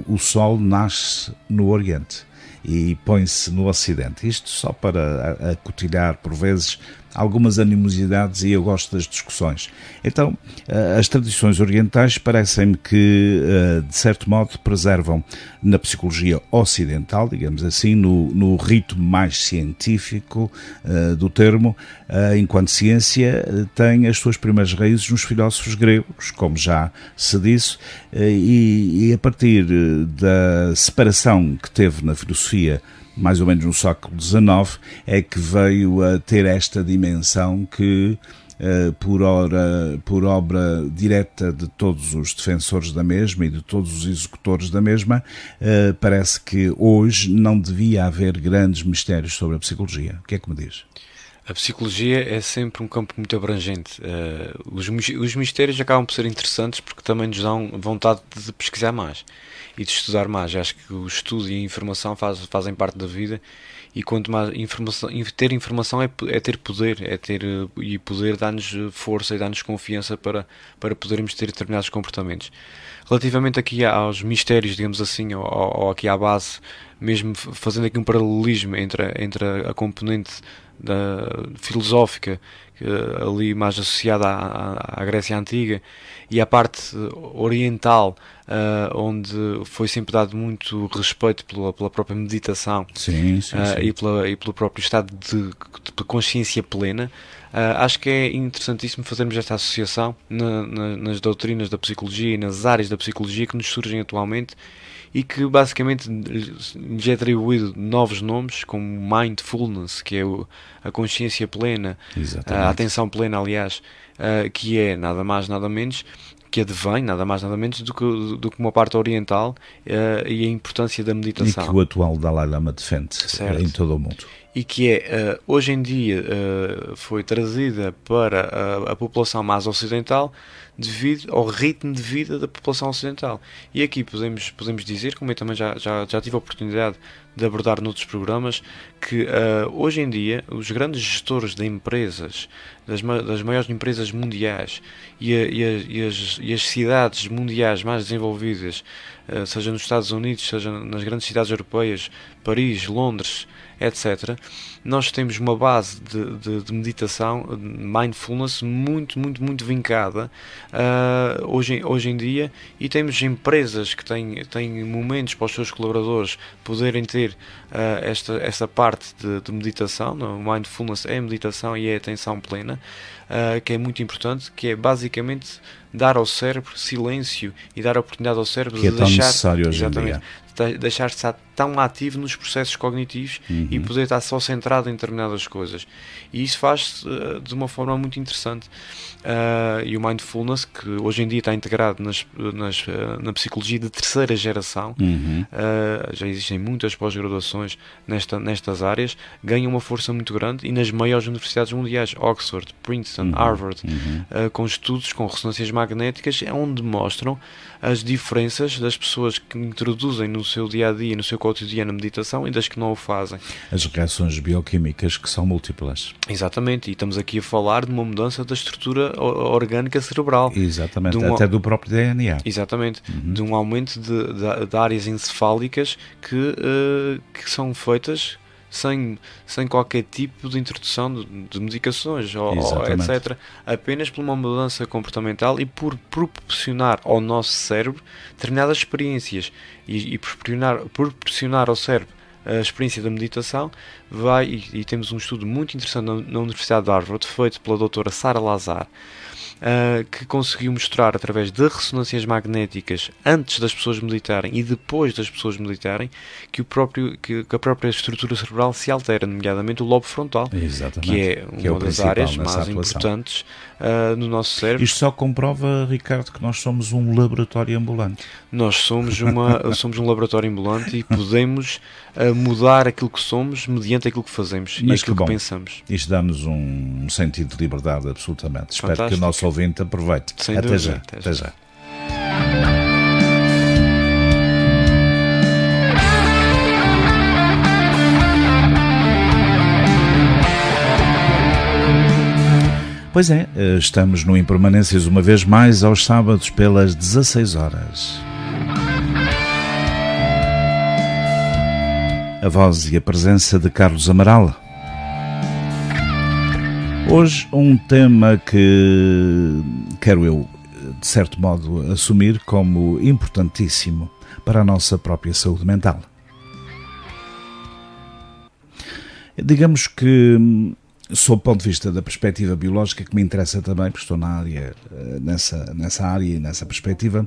o Sol nasce no Oriente e põe-se no Ocidente, isto só para acotilhar por vezes algumas animosidades, e eu gosto das discussões. Então, as tradições orientais parecem-me que, de certo modo, preservam na psicologia ocidental, digamos assim, no ritmo mais científico do termo, enquanto ciência tem as suas primeiras raízes nos filósofos gregos, como já se disse, e a partir da separação que teve na filosofia mais ou menos no século XIX, é que veio a ter esta dimensão que, por obra direta de todos os defensores da mesma e de todos os executores da mesma, parece que hoje não devia haver grandes mistérios sobre a psicologia. O que é que me diz? A psicologia é sempre um campo muito abrangente. Os mistérios acabam por ser interessantes porque também nos dão vontade de pesquisar mais e de estudar mais. Acho que o estudo e a informação fazem parte da vida, e quanto mais informação, ter informação é ter poder, e poder dá-nos força e dá-nos confiança para podermos ter determinados comportamentos. Relativamente aqui aos mistérios, digamos assim, ou aqui à base, mesmo fazendo aqui um paralelismo entre a componente filosófica, ali mais associada à Grécia Antiga, e a parte oriental, onde foi sempre dado muito respeito pela própria meditação. Sim. E pelo próprio estado de consciência plena. Acho que é interessantíssimo fazermos esta associação nas doutrinas da psicologia e nas áreas da psicologia que nos surgem atualmente, e que basicamente lhes é atribuído novos nomes, como mindfulness, que é a consciência plena, a atenção plena, aliás, que é nada mais nada menos, que advém nada mais nada menos do que uma parte oriental, e a importância da meditação. E que o atual Dalai Lama defende, certo, em todo o mundo. E que hoje em dia foi trazida para a população mais ocidental devido ao ritmo de vida da população ocidental. E aqui podemos dizer, como eu também já tive a oportunidade de abordar noutros programas, que hoje em dia os grandes gestores de empresas, das maiores empresas mundiais, e as cidades mundiais mais desenvolvidas, seja nos Estados Unidos, seja nas grandes cidades europeias, Paris, Londres, etc., nós temos uma base de meditação, de mindfulness, muito vincada hoje em dia, e temos empresas que têm momentos para os seus colaboradores poderem ter esta parte de meditação. No mindfulness é meditação e é atenção plena, que é muito importante, que é basicamente dar ao cérebro silêncio e dar a oportunidade ao cérebro que de deixar, necessário hoje em dia, deixar de estar tão ativo nos processos cognitivos e poder estar só centrado em determinadas coisas. E isso faz-se de uma forma muito interessante. E o mindfulness, que hoje em dia está integrado na psicologia de terceira geração, já existem muitas pós-graduações nestas áreas, ganha uma força muito grande, e nas maiores universidades mundiais, Oxford, Princeton, Harvard, com estudos com ressonâncias magnéticas, onde mostram as diferenças das pessoas que introduzem no seu dia-a-dia, no seu cotidiano, a meditação, e das que não o fazem. As reações bioquímicas, que são múltiplas. Exatamente, e estamos aqui a falar de uma mudança da estrutura orgânica cerebral. Exatamente, até do próprio DNA. Exatamente, de um aumento de áreas encefálicas que são feitas sem qualquer tipo de introdução de medicações, ou etc. Apenas por uma mudança comportamental e por proporcionar ao nosso cérebro determinadas experiências, e proporcionar ao cérebro a experiência da meditação. E temos um estudo muito interessante na Universidade de Harvard, feito pela doutora Sara Lazar, que conseguiu mostrar, através de ressonâncias magnéticas, antes das pessoas meditarem e depois das pessoas meditarem, que a própria estrutura cerebral se altera, nomeadamente o lobo frontal. Exatamente. Que é uma das áreas mais importantes no nosso cérebro. Isto só comprova, Ricardo, que nós somos um laboratório ambulante. Nós somos um laboratório ambulante, e podemos mudar aquilo que somos mediante aquilo que fazemos. Mas e aquilo que pensamos. Isto dá-nos um sentido de liberdade, absolutamente. Fantástico. Espero que o nosso ouvinte aproveite. Até já. Pois é, estamos no Impermanências uma vez mais aos sábados pelas 16 horas. A voz e a presença de Carlos Amaral. Hoje um tema que quero eu, de certo modo, assumir como importantíssimo para a nossa própria saúde mental. Digamos que, sob o ponto de vista da perspectiva biológica, que me interessa também, porque estou na área, nessa área e nessa perspectiva,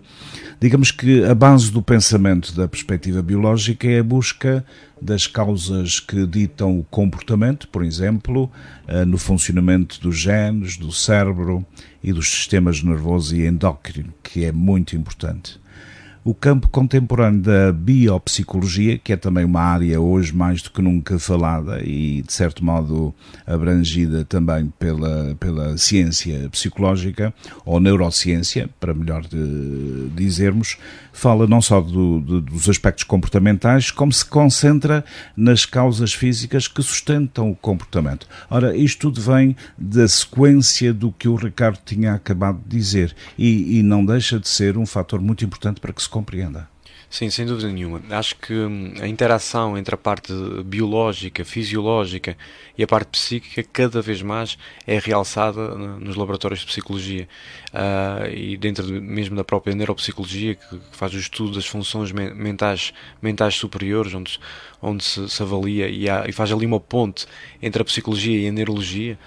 digamos que a base do pensamento da perspectiva biológica é a busca das causas que ditam o comportamento, por exemplo, no funcionamento dos genes, do cérebro e dos sistemas nervoso e endócrino, que é muito importante. O campo contemporâneo da biopsicologia, que é também uma área hoje mais do que nunca falada e, de certo modo, abrangida também pela ciência psicológica, ou neurociência, para melhor dizermos, fala não só dos aspectos comportamentais, como se concentra nas causas físicas que sustentam o comportamento. Ora, isto tudo vem da sequência do que o Ricardo tinha acabado de dizer e não deixa de ser um fator muito importante para que se compreenda. Sim, sem dúvida nenhuma. Acho que a interação entre a parte biológica, fisiológica e a parte psíquica cada vez mais é realçada nos laboratórios de psicologia e dentro mesmo da própria neuropsicologia, que faz o estudo das funções mentais superiores, onde se avalia e faz ali uma ponte entre a psicologia e a neurologia,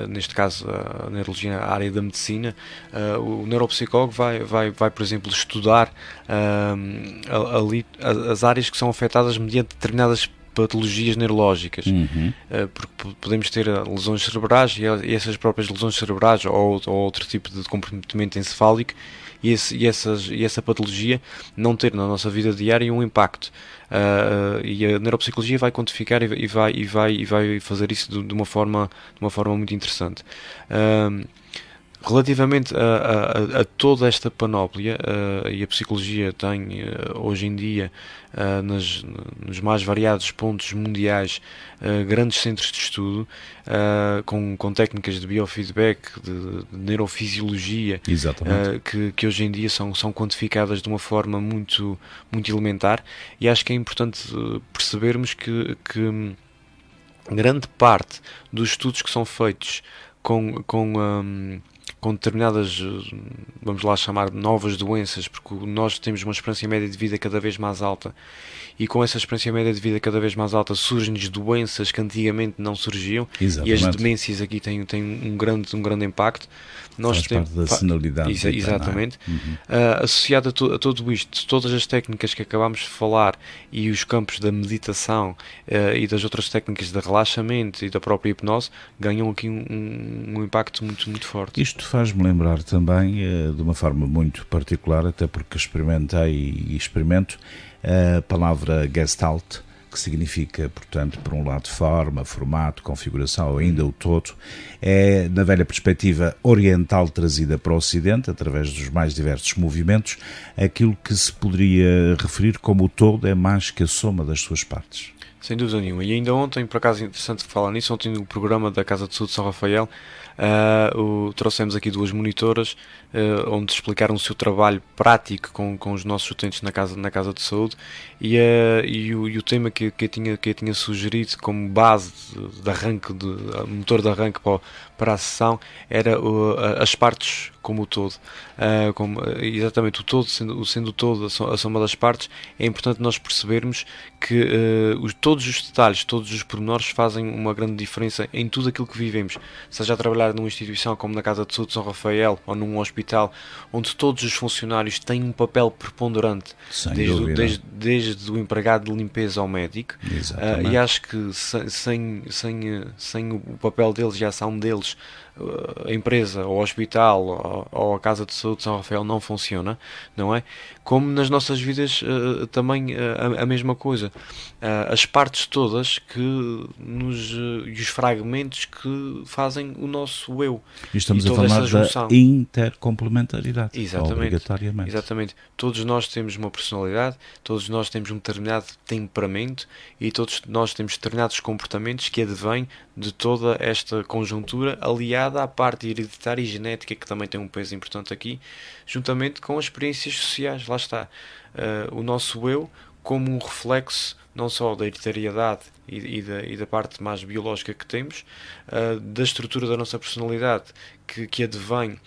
neste caso a neurologia, a área da medicina. O neuropsicólogo vai, por exemplo, estudar ali as áreas que são afetadas mediante determinadas patologias neurológicas, porque podemos ter lesões cerebrais e essas próprias lesões cerebrais ou outro tipo de comprometimento encefálico e essa patologia não ter na nossa vida diária um impacto. E a neuropsicologia vai quantificar e vai fazer isso de uma forma muito interessante. Relativamente a toda esta panóplia, e a psicologia tem hoje em dia nos mais variados pontos mundiais grandes centros de estudo com técnicas de biofeedback, de neurofisiologia, que hoje em dia são quantificadas de uma forma muito, muito elementar, e acho que é importante percebermos que grande parte dos estudos que são feitos com determinadas, vamos lá chamar, novas doenças, porque nós temos uma experiência média de vida cada vez mais alta, e com essa experiência média de vida cada vez mais alta surgem-nos doenças que antigamente não surgiam. Exatamente. E as demências aqui têm um grande impacto. Faz parte da senilidade. Exatamente. Associado a tudo isto, todas as técnicas que acabámos de falar e os campos da meditação e das outras técnicas de relaxamento e da própria hipnose ganham aqui um impacto muito, muito forte. Isto faz-me lembrar também, de uma forma muito particular, até porque experimentei e experimento, a palavra Gestalt, que significa, portanto, por um lado forma, formato, configuração, ou ainda o todo, é, na velha perspectiva oriental trazida para o Ocidente, através dos mais diversos movimentos, aquilo que se poderia referir como o todo é mais que a soma das suas partes. Sem dúvida nenhuma. E ainda ontem, por acaso interessante falar nisso, ontem no programa da Casa de Saúde de São Rafael, trouxemos aqui 2 monitoras onde explicaram o seu trabalho prático com os nossos utentes na casa de saúde, e o tema que eu tinha sugerido como base de arranque, motor de arranque para a sessão, era as partes como o todo. Exatamente, o todo sendo o todo a soma das partes. É importante nós percebermos que todos os detalhes, todos os pormenores fazem uma grande diferença em tudo aquilo que vivemos, seja a trabalhar numa instituição como na Casa de Saúde de São Rafael ou num hospital, onde todos os funcionários têm um papel preponderante, desde o empregado de limpeza ao médico, e acho que sem o papel deles e a ação deles, a empresa, ou o hospital, ou a Casa de Saúde de São Rafael não funciona, não é? Como nas nossas vidas também a mesma coisa. As partes todas e os fragmentos que fazem o nosso eu. E estamos a falar da intercomplementaridade. Obrigatoriamente. Exatamente. Todos nós temos uma personalidade, todos nós temos um determinado temperamento e todos nós temos determinados comportamentos que advêm de toda esta conjuntura, aliada à parte hereditária e genética, que também tem um peso importante aqui, juntamente com as experiências sociais. Lá está. O nosso eu como um reflexo não só da hereditariedade e da parte mais biológica que temos, da estrutura da nossa personalidade, que advém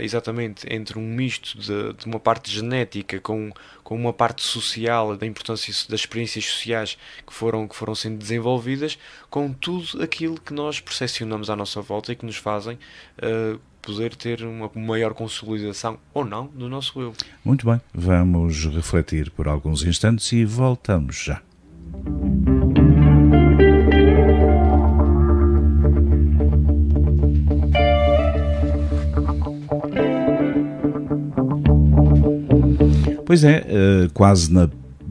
exatamente entre um misto de uma parte genética com uma parte social, da importância das experiências sociais que foram sendo desenvolvidas, com tudo aquilo que nós percepcionamos à nossa volta e que nos fazem poder ter uma maior consolidação ou não do nosso eu. Muito bem, vamos refletir por alguns instantes e voltamos já. Pois é, quase na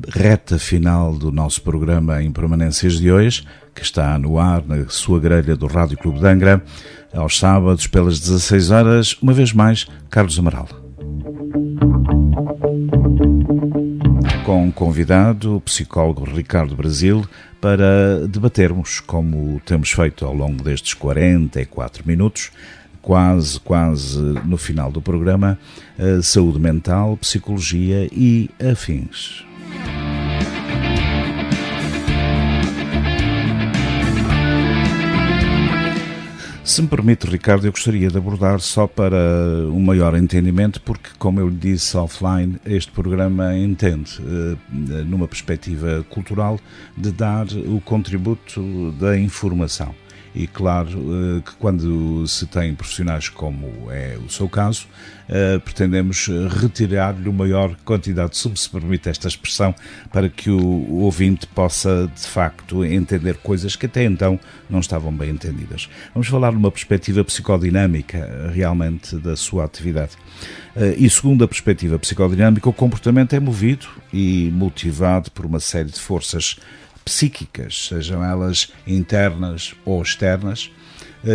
reta final do nosso programa em Permanências de hoje, que está no ar na sua grelha do Rádio Clube de Angra, aos sábados pelas 16 horas, uma vez mais, Carlos Amaral. Com um convidado, o psicólogo Ricardo Brasil, para debatermos, como temos feito ao longo destes 44 minutos, quase no final do programa, saúde mental, psicologia e afins. Se me permite, Ricardo, eu gostaria de abordar só para um maior entendimento, porque, como eu lhe disse offline, este programa entende, numa perspectiva cultural, de dar o contributo da informação. E claro que quando se tem profissionais como é o seu caso, pretendemos retirar-lhe a maior quantidade, se me permite esta expressão, para que o ouvinte possa de facto entender coisas que até então não estavam bem entendidas. Vamos falar numa perspectiva psicodinâmica realmente da sua atividade. E segundo a perspectiva psicodinâmica, o comportamento é movido e motivado por uma série de forças psíquicas, sejam elas internas ou externas,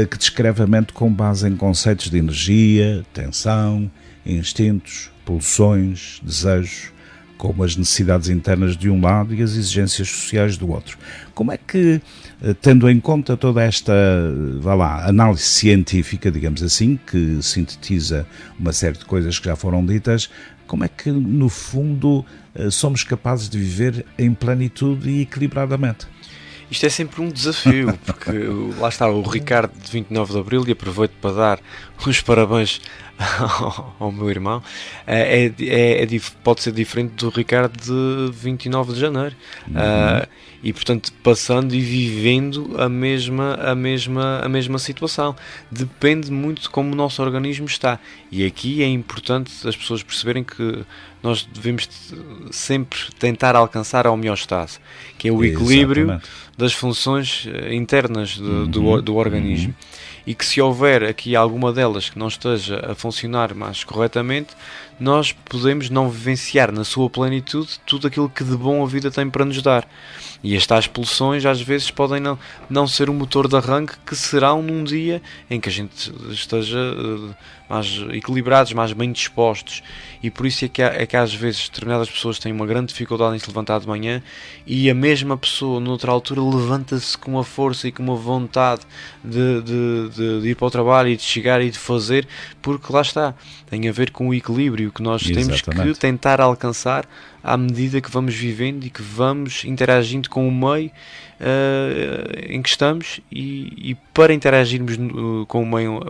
que descreve a mente com base em conceitos de energia, tensão, instintos, pulsões, desejos, como as necessidades internas de um lado e as exigências sociais do outro. Como é que, tendo em conta toda esta, análise científica, digamos assim, que sintetiza uma série de coisas que já foram ditas, como é que, no fundo, somos capazes de viver em plenitude e equilibradamente? Isto é sempre um desafio, porque lá está o Ricardo de 29 de Abril, e aproveito para dar uns parabéns ao meu irmão, pode ser diferente do Ricardo de 29 de Janeiro. E portanto passando e vivendo a mesma situação. Depende muito de como o nosso organismo está, e aqui é importante as pessoas perceberem que nós devemos sempre tentar alcançar a homeostase, que é o equilíbrio das funções internas do organismo. E que se houver aqui alguma delas que não esteja a funcionar mais corretamente, nós podemos não vivenciar na sua plenitude tudo aquilo que de bom a vida tem para nos dar. E estas pulsões às vezes podem não ser o motor de arranque que serão num dia em que a gente esteja mais equilibrados, mais bem dispostos. E por isso é que às vezes determinadas pessoas têm uma grande dificuldade em se levantar de manhã, e a mesma pessoa noutra altura levanta-se com uma força e com uma vontade de ir para o trabalho e de chegar e de fazer, porque lá está, tem a ver com o equilíbrio que nós temos que tentar alcançar à medida que vamos vivendo e que vamos interagindo com o meio em que estamos, e para interagirmos com o meio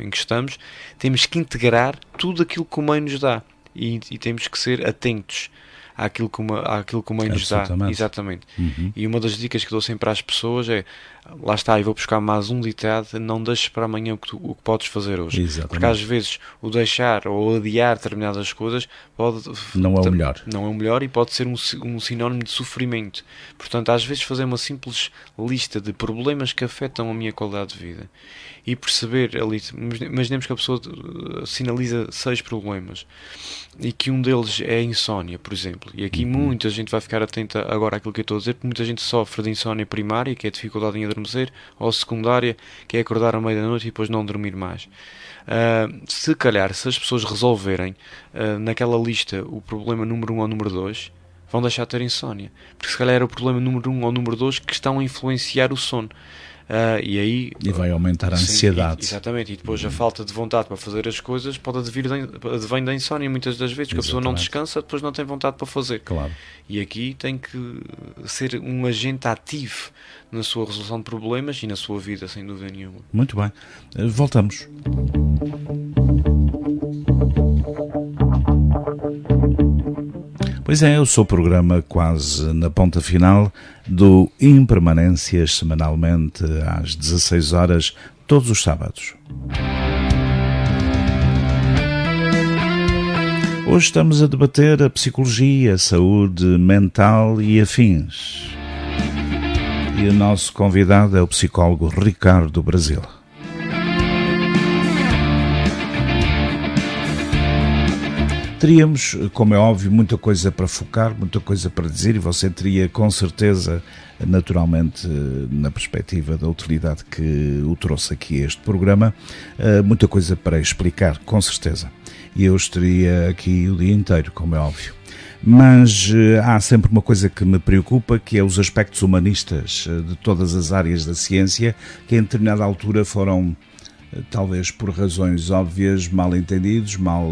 em que estamos, temos que integrar tudo aquilo que o meio nos dá, e temos que ser atentos àquilo que o meio nos dá. Exatamente. E uma das dicas que dou sempre às pessoas é, lá está, e vou buscar mais um ditado: não deixes para amanhã o que podes fazer hoje. Exatamente. Porque às vezes o deixar ou adiar determinadas coisas não é o melhor, e pode ser um sinónimo de sofrimento. Portanto, às vezes fazer uma simples lista de problemas que afetam a minha qualidade de vida e perceber ali, imaginemos que a pessoa sinaliza 6 problemas e que um deles é a insónia, por exemplo, e aqui muita gente vai ficar atenta agora àquilo que eu estou a dizer, porque muita gente sofre de insónia primária, que é a dificuldade em adormecer, ou secundária, que é acordar à meia da noite e depois não dormir mais. Se calhar, se as pessoas resolverem naquela lista o problema número 1 ou número 2, vão deixar de ter insónia, porque se calhar era o problema número 1 ou número 2 que estão a influenciar o sono. E vai aumentar a ansiedade. Exatamente, e depois a falta de vontade para fazer as coisas pode advém da insónia muitas das vezes, que a pessoa não descansa, depois não tem vontade para fazer. Claro. E aqui tem que ser um agente ativo na sua resolução de problemas e na sua vida, sem dúvida nenhuma. Muito bem, voltamos. Pois é, o seu programa quase na ponta final do Impermanências, semanalmente às 16 horas, todos os sábados. Hoje estamos a debater a psicologia, a saúde mental e afins. E o nosso convidado é o psicólogo Ricardo Brasil. Teríamos, como é óbvio, muita coisa para focar, muita coisa para dizer, e você teria com certeza, naturalmente, na perspectiva da utilidade que o trouxe aqui a este programa, muita coisa para explicar, com certeza. E eu estaria aqui o dia inteiro, como é óbvio. Mas há sempre uma coisa que me preocupa, que é os aspectos humanistas de todas as áreas da ciência, que em determinada altura foram, talvez por razões óbvias, mal entendidos, mal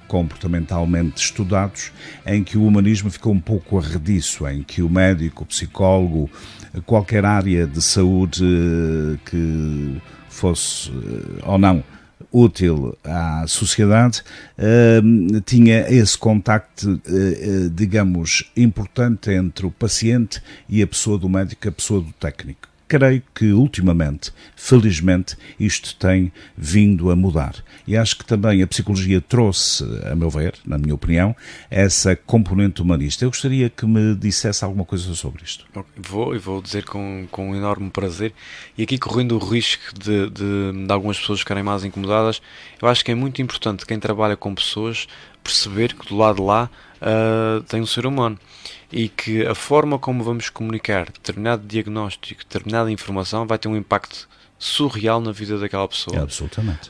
comportamentalmente estudados, em que o humanismo ficou um pouco arrediço, em que o médico, o psicólogo, qualquer área de saúde que fosse ou não útil à sociedade, tinha esse contacto, digamos, importante entre o paciente e a pessoa do médico, a pessoa do técnico. Creio que, ultimamente, felizmente, isto tem vindo a mudar. E acho que também a psicologia trouxe, a meu ver, na minha opinião, essa componente humanista. Eu gostaria que me dissesse alguma coisa sobre isto. Vou dizer com um enorme prazer. E aqui, correndo o risco de algumas pessoas ficarem mais incomodadas, eu acho que é muito importante quem trabalha com pessoas perceber que do lado de lá tem um ser humano. E que a forma como vamos comunicar determinado diagnóstico, determinada informação, vai ter um impacto surreal na vida daquela pessoa. Absolutamente.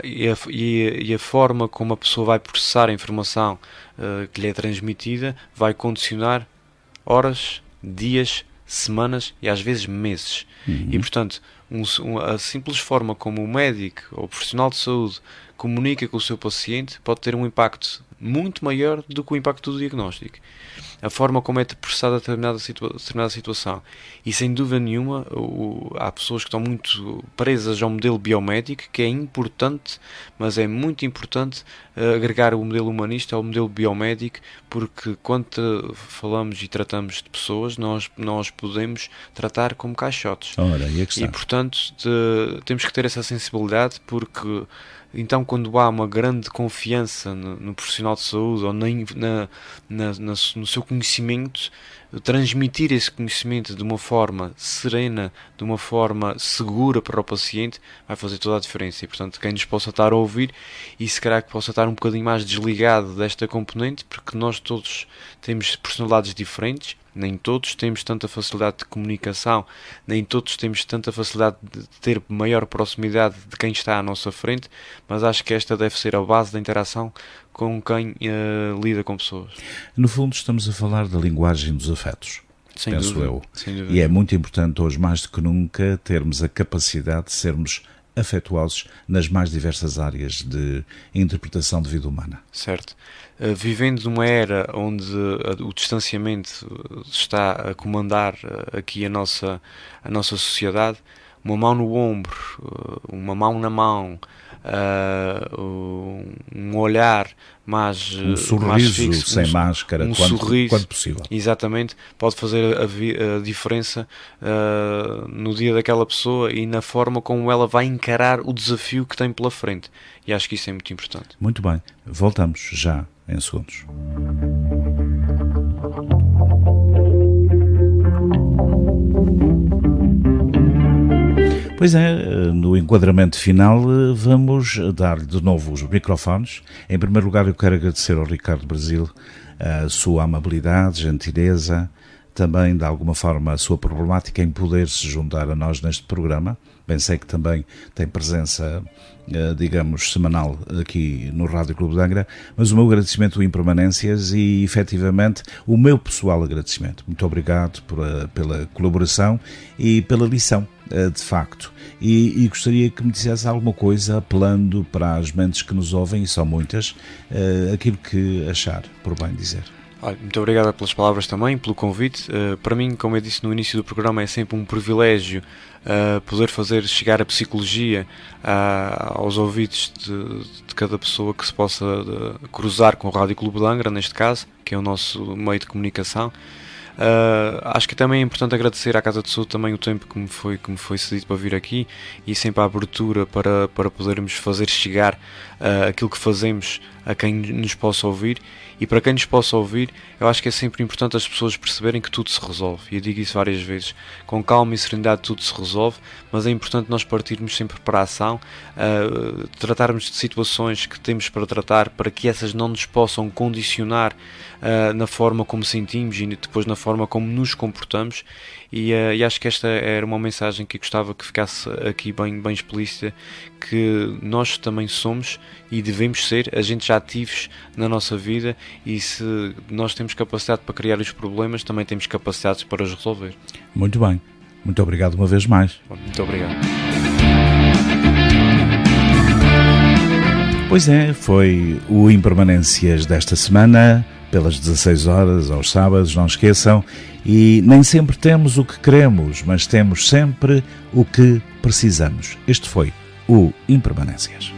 E a forma como a pessoa vai processar a informação que lhe é transmitida vai condicionar horas, dias, semanas e às vezes meses. E portanto, a simples forma como o médico ou o profissional de saúde comunica com o seu paciente pode ter um impacto muito maior do que o impacto do diagnóstico. A forma como é processada determinada situação. E sem dúvida nenhuma, há pessoas que estão muito presas ao modelo biomédico, que é importante, mas é muito importante agregar o modelo humanista ao modelo biomédico, porque quando falamos e tratamos de pessoas, nós podemos tratar como caixotes. Ora, e a questão? E portanto, temos que ter essa sensibilidade, porque então, quando há uma grande confiança no profissional de saúde ou no seu conhecimento, transmitir esse conhecimento de uma forma serena, de uma forma segura para o paciente, vai fazer toda a diferença. E, portanto, quem nos possa estar a ouvir e se calhar que possa estar um bocadinho mais desligado desta componente, porque nós todos temos personalidades diferentes, nem todos temos tanta facilidade de comunicação, nem todos temos tanta facilidade de ter maior proximidade de quem está à nossa frente, mas acho que esta deve ser a base da interação com quem lida com pessoas. No fundo, estamos a falar da linguagem dos afetos, penso eu. Sem dúvida. E é muito importante hoje, mais do que nunca, termos a capacidade de sermos afetuosos nas mais diversas áreas de interpretação de vida humana. Certo. Vivendo numa era onde o distanciamento está a comandar aqui a nossa sociedade, uma mão no ombro, uma mão na mão, um olhar mais sorriso mais fixo, sem máscara, quando possível. Exatamente, pode fazer a diferença no dia daquela pessoa e na forma como ela vai encarar o desafio que tem pela frente. E acho que isso é muito importante. Muito bem, voltamos já em segundos. Pois é, no enquadramento final vamos dar de novo os microfones. Em primeiro lugar, eu quero agradecer ao Ricardo Brasil a sua amabilidade, gentileza, também de alguma forma a sua problemática em poder se juntar a nós neste programa. Bem, sei que também tem presença, digamos, semanal aqui no Rádio Clube de Angra, mas o meu agradecimento em permanências e, efetivamente, o meu pessoal agradecimento. Muito obrigado pela colaboração e pela lição, de facto. E gostaria que me dissesse alguma coisa, apelando para as mentes que nos ouvem, e são muitas, aquilo que achar por bem dizer. Muito obrigado pelas palavras também, pelo convite. Para mim, como eu disse no início do programa, é sempre um privilégio poder fazer chegar a psicologia aos ouvidos de cada pessoa que se possa cruzar com o Rádio Clube de Angra, neste caso, que é o nosso meio de comunicação. Acho que também é importante agradecer à Casa de Saúde também o tempo que me foi cedido para vir aqui e sempre a abertura para podermos fazer chegar aquilo que fazemos a quem nos possa ouvir, e para quem nos possa ouvir, eu acho que é sempre importante as pessoas perceberem que tudo se resolve, e eu digo isso várias vezes, com calma e serenidade tudo se resolve, mas é importante nós partirmos sempre para a ação, tratarmos de situações que temos para tratar, para que essas não nos possam condicionar na forma como sentimos e depois na forma como nos comportamos, e acho que esta era uma mensagem que gostava que ficasse aqui bem explícita, que nós também somos e devemos ser agentes ativos na nossa vida, e se nós temos capacidade para criar os problemas, também temos capacidades para os resolver. Muito bem. Muito obrigado uma vez mais. Muito obrigado. Pois é, foi o Impermanências desta semana, pelas 16 horas aos sábados, não esqueçam, e nem sempre temos o que queremos, mas temos sempre o que precisamos. Este foi o Impermanências.